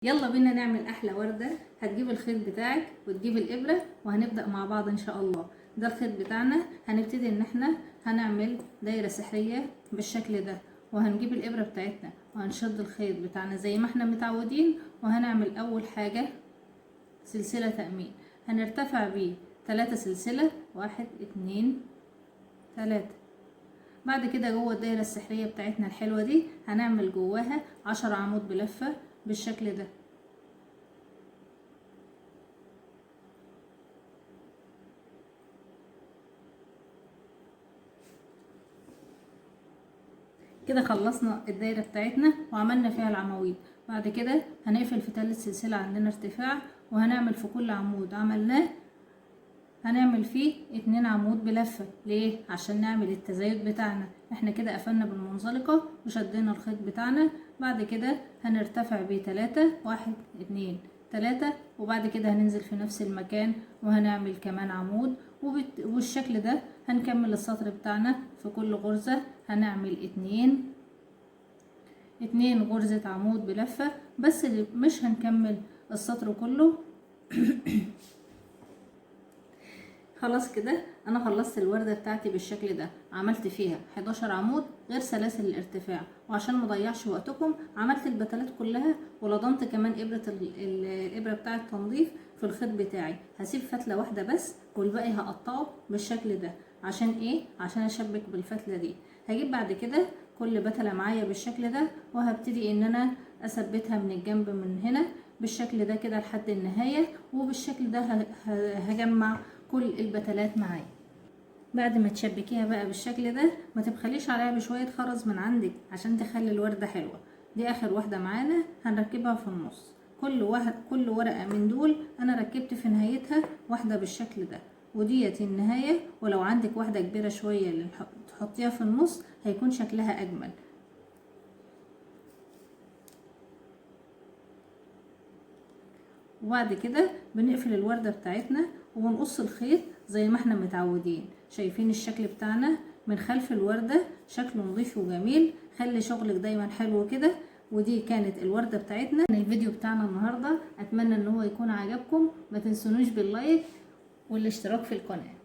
يلا بينا نعمل احلى وردة. هتجيب الخيط بتاعك وتجيب الابرة وهنبدأ مع بعض ان شاء الله. ده الخيط بتاعنا. هنبتدي ان احنا هنعمل دايرة سحرية بالشكل ده، وهنجيب الابرة بتاعتنا وهنشد الخيط بتاعنا زي ما احنا متعودين، وهنعمل اول حاجة سلسلة تأمين. هنرتفع بيه 3 سلسلة، 1 2 3. بعد كده جوه الدايرة السحرية بتاعتنا الحلوة دي هنعمل جواها 10 عمود بلفة بالشكل ده. كده خلصنا الدايرة بتاعتنا وعملنا فيها العواميد. بعد كده هنقفل في 3 سلسلة عندنا ارتفاع، وهنعمل في كل عمود عملناه هنعمل فيه 2 عمود بلفة. ليه؟ عشان نعمل التزايد بتاعنا. احنا كده قفلنا بالمنزلقة وشدينا الخيط بتاعنا. بعد كده هنرتفع بيه 3 1 2 3، وبعد كده هننزل في نفس المكان وهنعمل كمان عمود. وبالشكل ده هنكمل السطر بتاعنا. في كل غرزة هنعمل 2 غرزة عمود بلفة بس، مش هنكمل السطر كله. خلاص كده انا خلصت الوردة بتاعتي بالشكل ده. عملت فيها 11 عمود غير سلاسل الارتفاع، وعشان مضيعش وقتكم عملت البتلات كلها، ولضمت كمان الابرة بتاعة التنظيف في الخيط بتاعي. هسيب فتلة واحدة بس والباقي هقطعه بالشكل ده. عشان ايه؟ عشان اشبك بالفتلة دي. هجيب بعد كده كل بتلة معايا بالشكل ده، وهبتدي ان انا اثبتها من الجنب من هنا بالشكل ده كده لحد النهاية. وبالشكل ده هجمع كل البتلات معايا. بعد ما تشبكيها بقى بالشكل ده، ما تبخليش عليها بشوية خرز من عندك عشان تخلي الوردة حلوة. دي اخر واحدة معانا هنركبها في النص. كل ورقة من دول انا ركبت في نهايتها واحدة بالشكل ده، وديت النهاية. ولو عندك واحدة كبيرة شوية اللي تحطيها في النص هيكون شكلها اجمل. وبعد كده بنقفل الوردة بتاعتنا وبنقص الخيط زي ما احنا متعودين. شايفين الشكل بتاعنا من خلف الوردة شكله نظيف وجميل. خلي شغلك دايما حلو كده. ودي كانت الوردة بتاعتنا. الفيديو بتاعنا النهاردة اتمنى ان هو يكون عجبكم. ما تنسونوش باللايك والاشتراك في القناة.